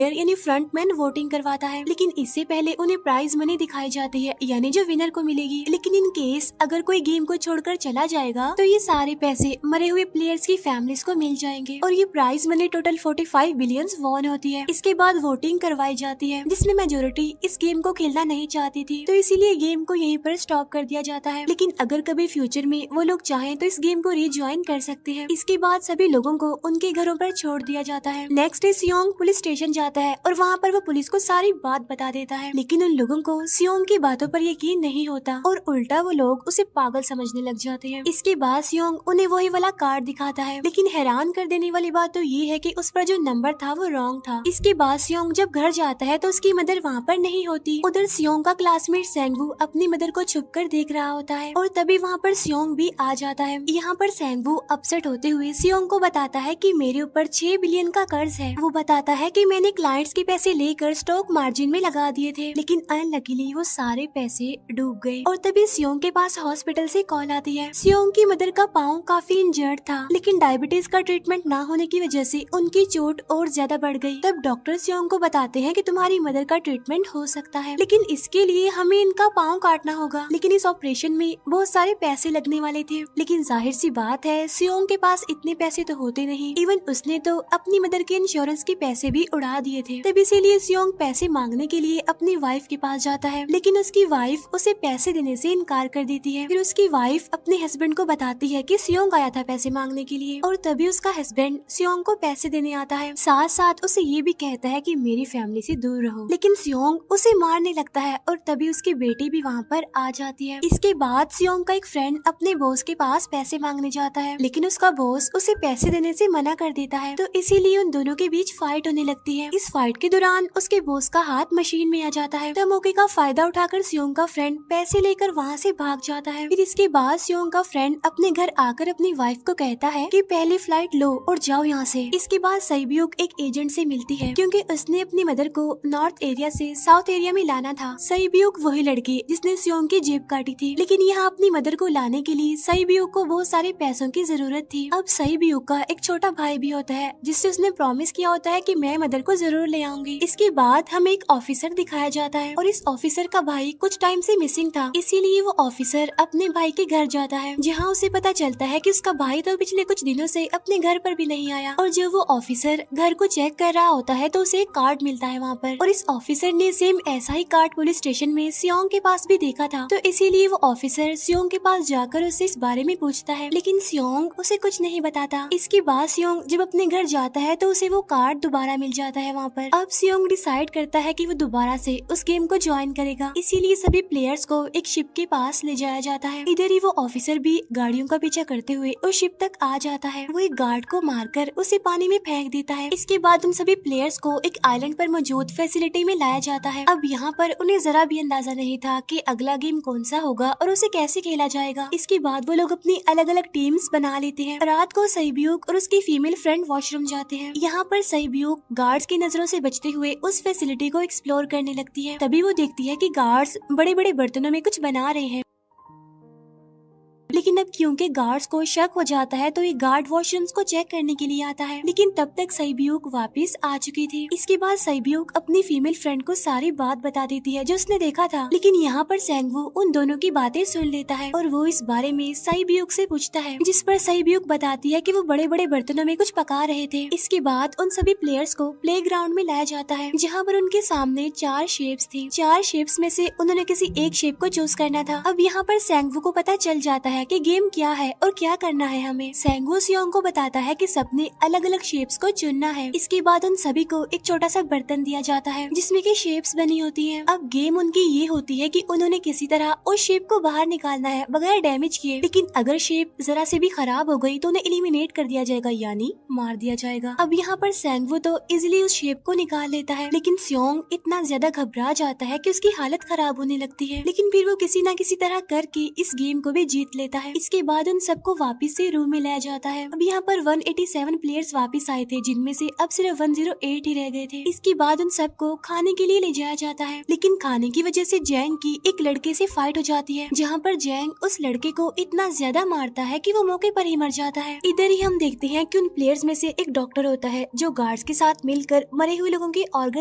यानी frontman voting करवाता है, लेकिन इससे पहले उन्हें प्राइज मनी दिखाई जाती है, यानी जो विनर को मिलेगी। लेकिन इन केस अगर कोई गेम को छोड़कर चला जाएगा तो ये सारे पैसे मरे हुए प्लेयर्स की फैमिलीज को मिल जाएंगे और ये prize money total 45 billion won होती है। इसके बाद वोटिंग करवाई जाती है जिसमें मेजोरिटी इस गेम को खेलना नहीं चाहती थी, तो इसीलिए गेम को यहीं पर स्टॉप कर दिया जाता है। लेकिन अगर कभी फ्यूचर में वो लोग चाहें तो इस गेम को रीज्वाइन कर सकते हैं। इसके बाद सभी लोगों को उनके घरों पर छोड़ दिया जाता है। नेक्स्ट डे सियोंग पुलिस स्टेशन जाता है और वहाँ पर वो पुलिस को सारी बात बता देता है, लेकिन उन लोगों को सियोंग की बातों पर यकीन नहीं होता और उल्टा वो लोग उसे पागल समझने लग जाते हैं। इसके बाद सियोंग उन्हें वही वाला कार्ड दिखाता है, लेकिन हैरान कर देने वाली बात तो ये है कि उस पर जो नंबर था वो रॉन्ग था। इसके बाद सियोंग जब घर जाता है तो उसकी मदर वहाँ पर नहीं होती। उधर सियोंग का क्लासमेट सेंगवू अपनी मदर को छुप कर देख रहा होता है और तभी वहाँ पर सियोंग भी आ जाता है। यहाँ पर सेंगवू अपसेट होते हुए सियोंग को बताता है कि मेरे ऊपर 6 बिलियन का कर्ज है। वो बताता है कि मैंने क्लाइंट्स के पैसे लेकर स्टॉक मार्जिन में लगा दिए थे, लेकिन अनलकीली वो सारे पैसे डूब गए। और तभी सियोंग के पास हॉस्पिटल से कॉल आती है। सियोंग की मदर का पाँव काफी इंजर्ड था, लेकिन डायबिटीज का ट्रीटमेंट न होने की वजह से उनकी चोट और ज्यादा बढ़ गई। तब डॉक्टर सियोंग को बताते हैं कि तुम्हारी मदर का ट्रीटमेंट हो सकता है, लेकिन इसके लिए हमें इनका पाँव काटना होगा। लेकिन इस ऑपरेशन में बहुत सारे पैसे लगने वाले थे, लेकिन जाहिर सी बात है सियोंग के पास इतने पैसे तो होते नहीं। इवन उसने तो अपनी मदर के इंश्योरेंस के पैसे भी उड़ा दिए थे। तब इसीलिए सियोंग पैसे मांगने के लिए अपनी वाइफ के पास जाता है, लेकिन उसकी वाइफ उसे पैसे देने से इनकार कर देती है। फिर उसकी वाइफ अपने हस्बैंड को बताती है कि सियोंग आया था पैसे मांगने के लिए, और तभी उसका हस्बैंड सियोंग को पैसे देने आता है। साथ साथ उसे ये भी कहता है कि मेरी फैमिली से दूर रहो, लेकिन सियोंग उसे मारने लगता है और तभी उसकी बेटी भी वहाँ पर आ जाती है। इसके बाद सियोंग का एक फ्रेंड अपने बॉस के पास पैसे मांगने जाता है, लेकिन उसका बॉस उसे पैसे देने से मना कर देता है, तो इसीलिए उन दोनों के बीच फाइट होने लगती है। इस फाइट के दौरान उसके बॉस का हाथ मशीन में आ जाता है, तो मौके का फायदा उठाकर सियोंग का फ्रेंड पैसे लेकर वहाँ से भाग जाता है। फिर इसके बाद सियोंग का फ्रेंड अपने घर आकर अपनी वाइफ को कहता है कि पहली फ्लाइट लो और जाओ यहाँ से। इसके बाद सईब्यूक एक एजेंट से मिलती है, क्योंकि उसने अपनी मदर को नॉर्थ एरिया से साउथ एरिया में लाना था। सईब्यूक वही लड़की जिसने सियोंग की जेब काटी थी, लेकिन यहाँ अपनी मदर को लाने के लिए सईब्यूक को बहुत सारे पैसों की जरूरत थी। अब सईब्यूक का एक छोटा भाई भी होता है जिससे उसने प्रॉमिस किया होता है कि मैं मदर को जरूर ले आऊंगी। इसके बाद हमें एक ऑफिसर दिखाया जाता है और इस ऑफिसर का भाई कुछ टाइम से मिसिंग था, इसीलिए वो ऑफिसर अपने भाई के घर जाता है, जहाँ उसे पता चलता है कि उसका भाई तो पिछले कुछ दिनों से अपने घर पर भी नहीं आया। और जब वो ऑफिसर घर को चेक कर रहा होता है तो उसे एक कार्ड मिलता है वहाँ पर, और इस ऑफिसर ने सेम ऐसा ही कार्ड पुलिस स्टेशन में सियोंग के पास भी देखा था, तो इसीलिए वो ऑफिसर सियोंग के पास जाकर उससे इस बारे में पूछता है, लेकिन सियोंग उसे कुछ नहीं बताता। इसके बाद सियोंग जब अपने घर जाता है तो उसे वो कार्ड दोबारा मिल जाता है वहाँ पर। अब सियोंग डिसाइड करता है कि वो दोबारा से उस गेम को ज्वाइन करेगा, इसीलिए सभी प्लेयर्स को एक शिप के पास ले जाया जाता है। इधर ही वो ऑफिसर भी गाड़ियों का पीछा करते हुए उस शिप तक आ जाता है। वो एक गार्ड को मारकर उसे पानी में फेंक देता है। इसके बाद उन सभी प्लेयर्स को एक आइलैंड पर मौजूद फैसिलिटी में लाया जाता है। अब यहाँ पर उन्हें जरा भी अंदाजा नहीं था कि अगला गेम कौन सा होगा और उसे कैसे खेला जाएगा। इसके बाद वो लोग अपनी अलग अलग टीम्स बना लेते हैं। रात को सईब्यूक और उसकी फीमेल फ्रेंड वॉशरूम जाते हैं। यहाँ पर सईब्यूक गार्ड्स की नजरों से बचते हुए उस फैसिलिटी को एक्सप्लोर करने लगती है। तभी वो देखती है कि गार्ड्स बड़े बड़े बर्तनों में कुछ बना रहे हैं, लेकिन अब क्योंकि गार्ड्स को शक हो जाता है तो ये गार्ड वॉशरूम्स को चेक करने के लिए आता है, लेकिन तब तक सईब्यूक वापस आ चुकी थी। इसके बाद सईब्यूक अपनी फीमेल फ्रेंड को सारी बात बता देती है जो उसने देखा था, लेकिन यहाँ पर सेंगवू उन दोनों की बातें सुन लेता है और वो इस बारे में सईब्यूक से पूछता है, जिस पर सईब्यूक बताती है कि वो बड़े बड़े बर्तनों में कुछ पका रहे थे। इसके बाद उन सभी प्लेयर्स को प्लेग्राउंड में लाया जाता है, जहाँ पर उनके सामने 4 शेप्स थी। 4 शेप्स में से उन्होंने किसी एक शेप को चूज करना था। अब यहाँ पर सेंगवू को पता चल जाता है कि गेम क्या है और क्या करना है हमें। सेंगवू सियोंग को बताता है कि सबने अलग अलग शेप्स को चुनना है। इसके बाद उन सभी को एक छोटा सा बर्तन दिया जाता है जिसमें की शेप्स बनी होती हैं। अब गेम उनकी ये होती है कि उन्होंने किसी तरह उस शेप को बाहर निकालना है बगैर डैमेज किए, लेकिन अगर शेप जरा से भी खराब हो गई तो उन्हें एलिमिनेट कर दिया जाएगा, यानी मार दिया जाएगा। अब यहाँ पर सेंगवू तो इजिली उस शेप को निकाल लेता है, लेकिन सियोंग इतना ज्यादा घबरा जाता है कि उसकी हालत खराब होने लगती है, लेकिन फिर वो किसी न किसी तरह करके इस गेम को भी जीत लेता है। इसके बाद उन सबको वापस से रूम में लाया जाता है। अब यहाँ पर 187 प्लेयर्स वापस आए थे, जिनमें से अब सिर्फ 108 ही रह गए थे। इसके बाद उन सबको खाने के लिए ले जाया जाता है, लेकिन खाने की वजह से जैंग की एक लड़के से फाइट हो जाती है, जहाँ पर जैंग उस लड़के को इतना ज्यादा मारता है कि वो मौके पर ही मर जाता है। इधर ही हम देखते हैं कि उन प्लेयर्स में से एक डॉक्टर होता है जो गार्ड्स के साथ मिलकर मरे हुए लोगों के ऑर्गन